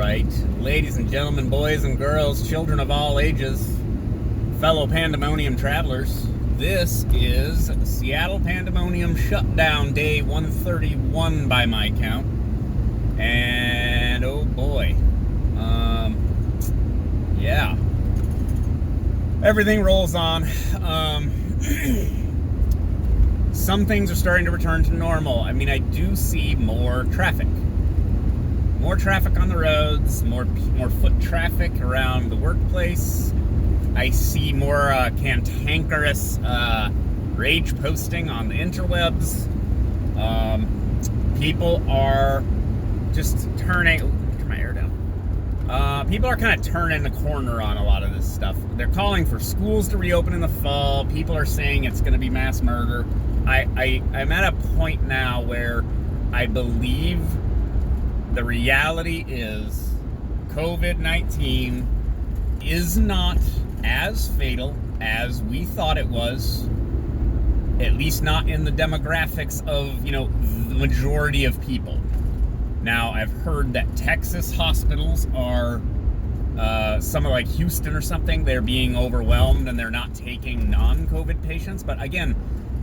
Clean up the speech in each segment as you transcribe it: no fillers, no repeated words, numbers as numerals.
right, ladies and gentlemen, boys and girls, children of all ages, fellow Pandemonium travelers, this is Seattle Pandemonium Shutdown Day 131 by my count, and oh boy, yeah, everything rolls on. Some things are starting to return to normal. I mean, I do see more traffic. More traffic on the roads, more foot traffic around the workplace. I see more cantankerous rage posting on the interwebs. People are just turning... turn my air down. People are kind of turning the corner on a lot of this stuff. They're calling for schools to reopen in the fall. People are saying it's going to be mass murder. I'm at a point now where I believe the reality is COVID-19 is not as fatal as we thought it was, at least not in the demographics of, the majority of people. Now, I've heard that Texas hospitals are, some like Houston or something, they're being overwhelmed and they're not taking non-COVID patients. But again,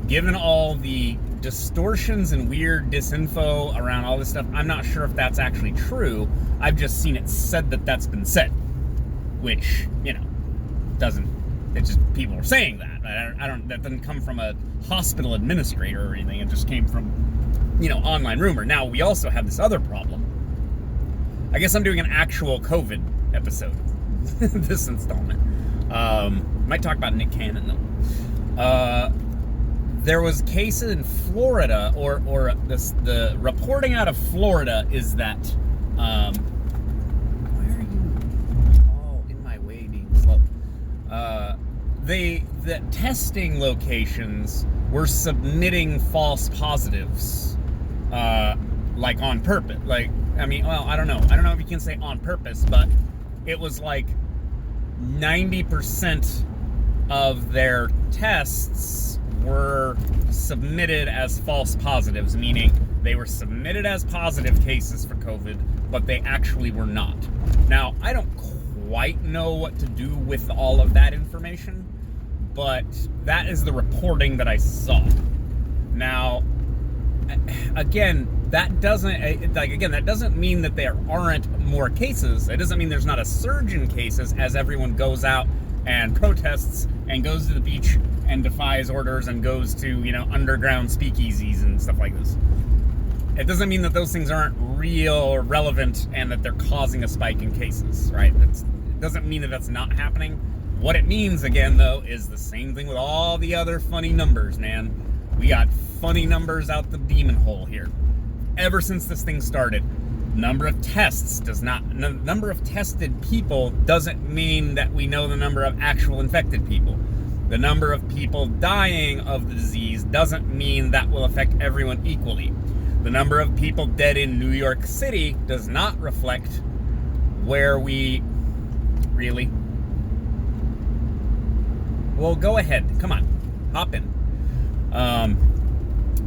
given all the distortions and weird disinfo around all this stuff, I'm not sure if that's actually true. I've just seen it said that that's been said, which, it's just people are saying that. That doesn't come from a hospital administrator or anything. It just came from, online rumor. Now, we also have this other problem. I guess I'm doing an actual COVID episode this installment. Might talk about Nick Cannon, though. There was cases in Florida, or the reporting out of Florida is that, why are you all in my way being slow? The testing locations were submitting false positives, like on purpose. I don't know. I don't know if you can say on purpose, but it was like 90% of their tests were submitted as false positives, meaning they were submitted as positive cases for COVID, but they actually were not. Now, I don't quite know what to do with all of that information, but that is the reporting that I saw. Now, again, that doesn't mean that there aren't more cases. It doesn't mean there's not a surge in cases as everyone goes out and protests and goes to the beach and defies orders and goes to, underground speakeasies and stuff like this. It doesn't mean that those things aren't real or relevant and that they're causing a spike in cases, right? It doesn't mean that that's not happening. What it means, again, though, is the same thing with all the other funny numbers, man. We got funny numbers out the demon hole here. Ever since this thing started, number of tested people doesn't mean that we know the number of actual infected people. The number of people dying of the disease doesn't mean that will affect everyone equally. The number of people dead in New York City does not reflect where we really... Well, go ahead. Come on. Hop in.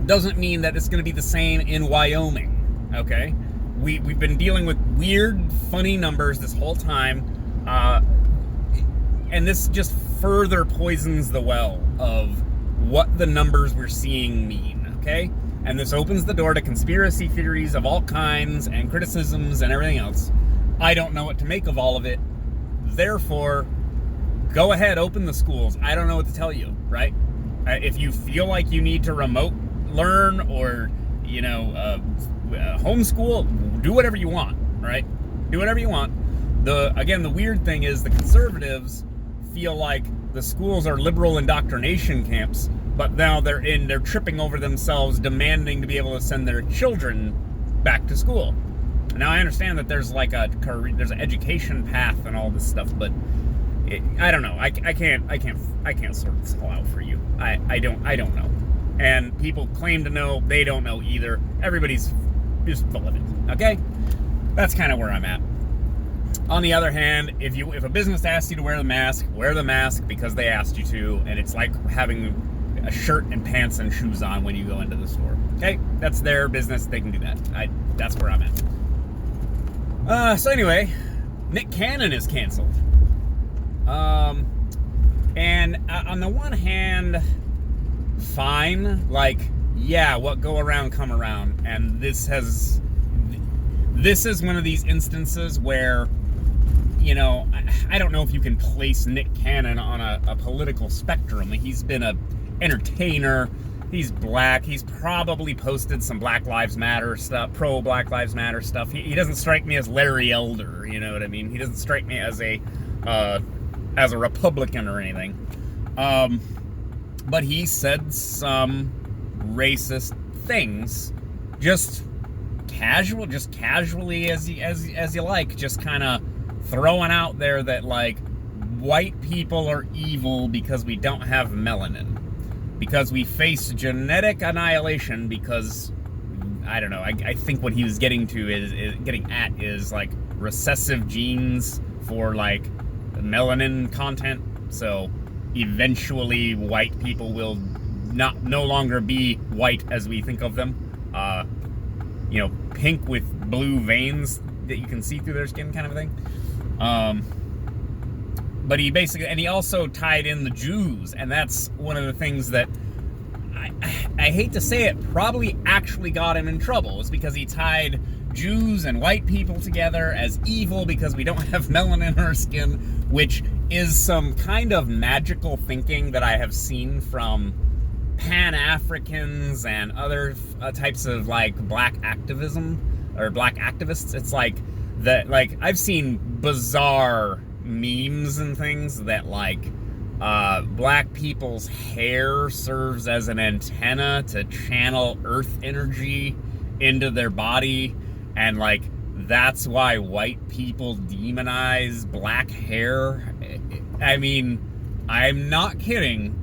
Doesn't mean that it's going to be the same in Wyoming, okay? We've been dealing with weird, funny numbers this whole time, and this just further poisons the well of what the numbers we're seeing mean, okay? And this opens the door to conspiracy theories of all kinds and criticisms and everything else. I don't know what to make of all of it. Therefore, go ahead, open the schools. I don't know what to tell you, right? If you feel like you need to remote learn or, homeschool, do whatever you want, right? Do whatever you want. The weird thing is the conservatives feel like the schools are liberal indoctrination camps, but now they're tripping over themselves, demanding to be able to send their children back to school. Now, I understand that there's there's an education path and all this stuff, but I don't know. I can't sort this all out for you. I don't know. And people claim to know, they don't know either. Everybody's just full of it. Okay? That's kind of where I'm at. On the other hand, if a business asks you to wear the mask because they asked you to, and it's like having a shirt and pants and shoes on when you go into the store. Okay? That's their business. They can do that. That's where I'm at. So anyway, Nick Cannon is canceled. And on the one hand, fine, like, yeah, what go around come around, and this is one of these instances where, you know, I don't know if you can place Nick Cannon on a political spectrum. He's been a entertainer. He's black. He's probably posted some Black Lives Matter stuff, pro Black Lives Matter stuff. He doesn't strike me as Larry Elder, you know what I mean? He doesn't strike me as a Republican or anything. But he said some racist things, just casually as you like, just kind of throwing out there that, like, white people are evil because we don't have melanin, because we face genetic annihilation, because I don't know, I think what he was getting at is like recessive genes for like melanin content. So eventually white people will no longer be white as we think of them, you know, pink with blue veins that you can see through their skin, kind of thing. But he also tied in the Jews, and that's one of the things that I hate to say it, probably actually got him in trouble. It's because he tied Jews and white people together as evil because we don't have melanin in our skin, which is some kind of magical thinking that I have seen from Pan-Africans and other types of, like, black activism or black activists. It's like that, like, I've seen bizarre memes and things that, like, black people's hair serves as an antenna to channel earth energy into their body, and, like, that's why white people demonize black hair. I mean, I'm not kidding.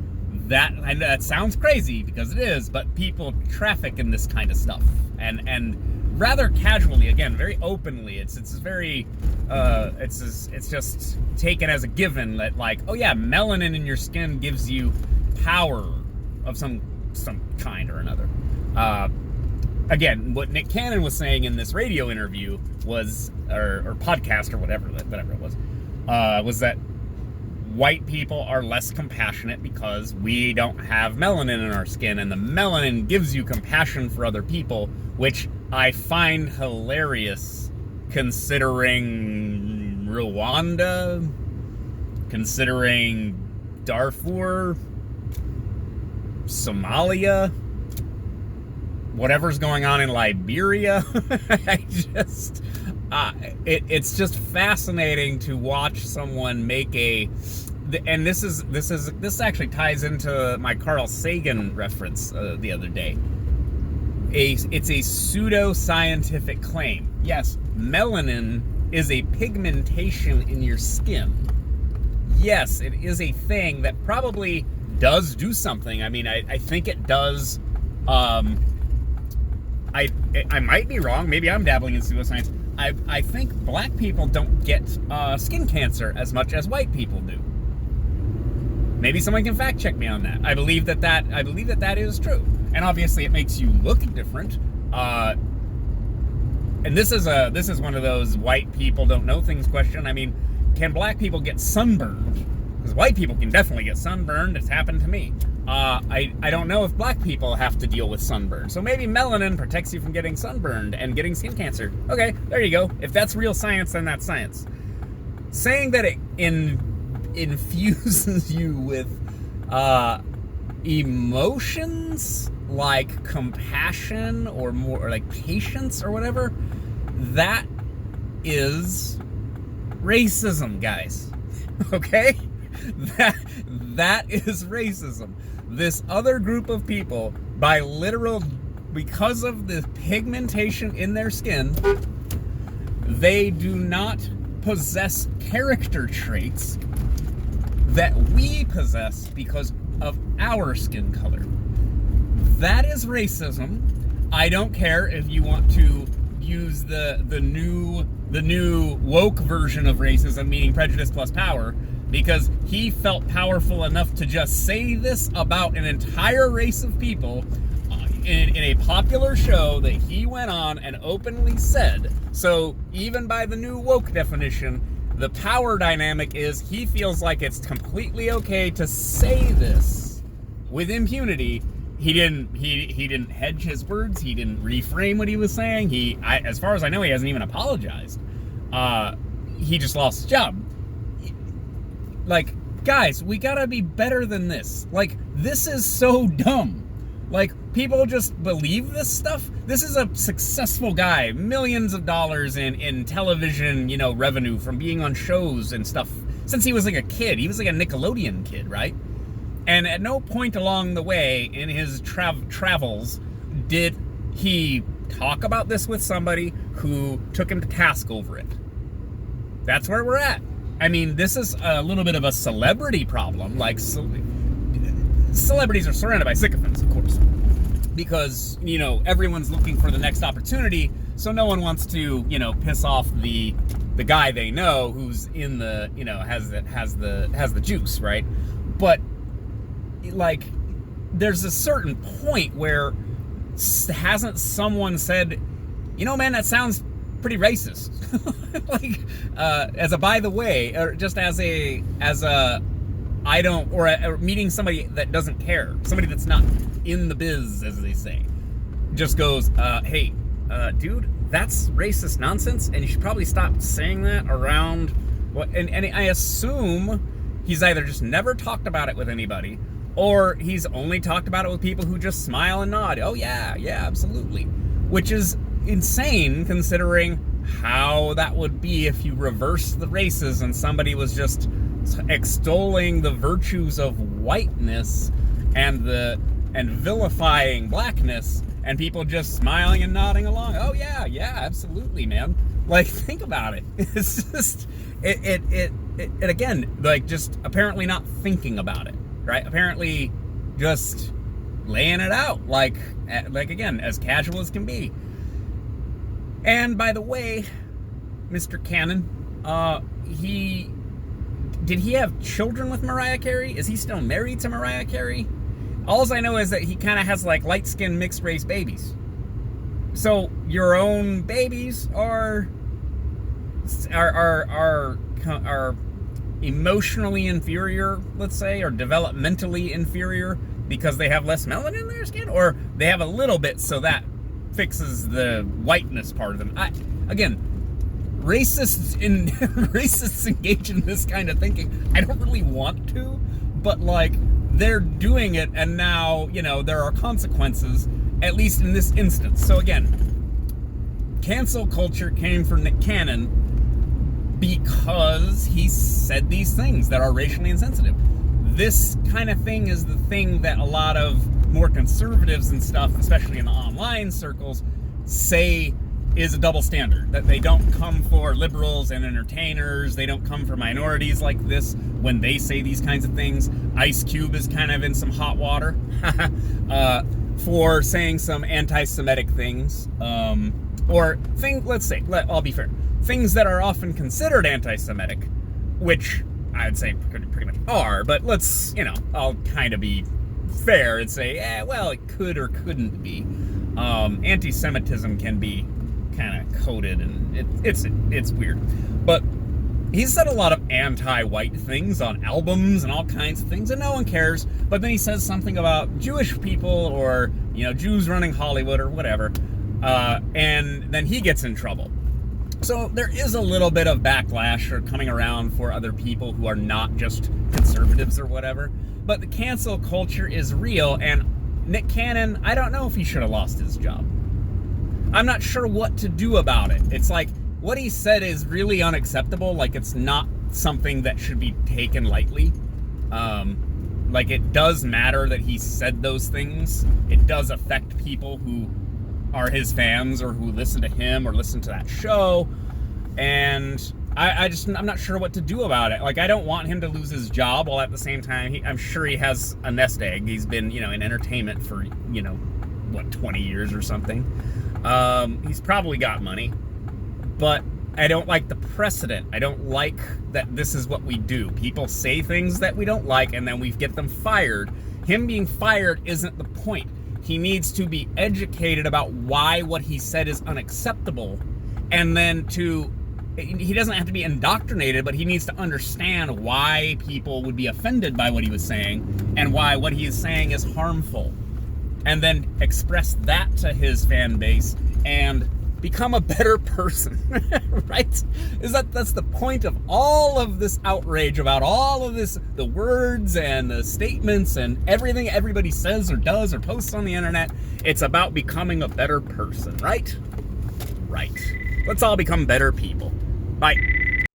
I know that sounds crazy, because it is, but people traffic in this kind of stuff, and rather casually, again, very openly. It's very, it's just taken as a given that, like, oh yeah, melanin in your skin gives you power of some kind or another. Again, what Nick Cannon was saying in this radio interview was, or podcast or whatever it was that white people are less compassionate because we don't have melanin in our skin, and the melanin gives you compassion for other people, which I find hilarious, considering Rwanda, considering Darfur, Somalia, whatever's going on in Liberia. It's just fascinating to watch someone make and this actually ties into my Carl Sagan reference the other day. It's a pseudo-scientific claim. Yes, melanin is a pigmentation in your skin. Yes, it is a thing that probably does do something. I mean, I think it does. I might be wrong. Maybe I'm dabbling in pseudoscience. I think black people don't get skin cancer as much as white people do. Maybe someone can fact check me on that. I believe that is true, and obviously it makes you look different. And this is one of those white people don't know things question. I mean, can black people get sunburned? Because white people can definitely get sunburned. It's happened to me. I don't know if black people have to deal with sunburn. So maybe melanin protects you from getting sunburned and getting skin cancer. Okay, there you go. If that's real science, then that's science. Saying that it infuses you with emotions like compassion or more, or like patience or whatever, that is racism, guys. Okay? That is racism. This other group of people, because of the pigmentation in their skin, they do not possess character traits that we possess because of our skin color. That is racism. I don't care if you want to use the new woke version of racism, meaning prejudice plus power, because he felt powerful enough to just say this about an entire race of people. in a popular show that he went on and openly said. So even by the new woke definition, the power dynamic is he feels like it's completely okay to say this with impunity. He didn't hedge his words. He didn't reframe what he was saying. As far as I know, he hasn't even apologized. He just lost his job. Like, guys, we gotta be better than this. Like, this is so dumb. Like, people just believe this stuff. This is a successful guy, millions of dollars in television, revenue from being on shows and stuff since he was like a kid. He was like a Nickelodeon kid, right? And at no point along the way in his travels did he talk about this with somebody who took him to task over it. That's where we're at. I mean, this is a little bit of a celebrity problem. Like, celebrities are surrounded by sycophants, of course, because, everyone's looking for the next opportunity, so no one wants to, piss off the guy they know who's in the, has the juice, right? But, like, there's a certain point where hasn't someone said, man, that sounds pretty racist. Like, as a by the way, or just as a I don't, or meeting somebody that doesn't care, somebody that's not in the biz, as they say, just goes, hey, dude, that's racist nonsense, and you should probably stop saying that around. What? And I assume he's either just never talked about it with anybody, or he's only talked about it with people who just smile and nod. Oh yeah, absolutely. Which is insane considering how that would be if you reverse the races and somebody was just extolling the virtues of whiteness and vilifying blackness, and people just smiling and nodding along. Oh yeah, absolutely, man. Like, think about it. It's just it again, like, just apparently not thinking about it, right? Apparently just laying it out, like again, as casual as can be. And by the way, Mr. Cannon, did he have children with Mariah Carey? Is he still married to Mariah Carey? All I know is that he kind of has like light-skinned mixed race babies. So your own babies are emotionally inferior, let's say, or developmentally inferior because they have less melanin in their skin, or they have a little bit, so that fixes the whiteness part of them. Racists engage in this kind of thinking. I don't really want to, but like, they're doing it, and now, there are consequences, at least in this instance. So again, cancel culture came from Nick Cannon because he said these things that are racially insensitive. This kind of thing is the thing that a lot of more conservatives and stuff, especially in the online circles, say is a double standard. That they don't come for liberals and entertainers, they don't come for minorities like this when they say these kinds of things. Ice Cube is kind of in some hot water for saying some anti-Semitic things. I'll be fair, things that are often considered anti-Semitic, which I'd say pretty much are, but let's, I'll kind of be fair and say, it could or couldn't be. Anti-Semitism can be kind of coded, and it's weird. But he's said a lot of anti-white things on albums and all kinds of things, and no one cares. But then he says something about Jewish people or, Jews running Hollywood or whatever, and then he gets in trouble. So there is a little bit of backlash or coming around for other people who are not just conservatives or whatever. But the cancel culture is real, and Nick Cannon, I don't know if he should have lost his job. I'm not sure what to do about it. It's like, what he said is really unacceptable. Like, it's not something that should be taken lightly. Like, it does matter that he said those things. It does affect people who are his fans or who listen to him or listen to that show. And I'm not sure what to do about it. Like, I don't want him to lose his job, while at the same time, I'm sure he has a nest egg. He's been, in entertainment for, 20 years or something. He's probably got money, but I don't like the precedent. I don't like that this is what we do. People say things that we don't like, and then we get them fired. Him being fired isn't the point. He needs to be educated about why what he said is unacceptable, and then he doesn't have to be indoctrinated, but he needs to understand why people would be offended by what he was saying and why what he is saying is harmful, and then express that to his fan base and become a better person. Right? That's the point of all of this outrage about all of this, the words and the statements and everything everybody says or does or posts on the internet. It's about becoming a better person, right? Right. Let's all become better people. Bye.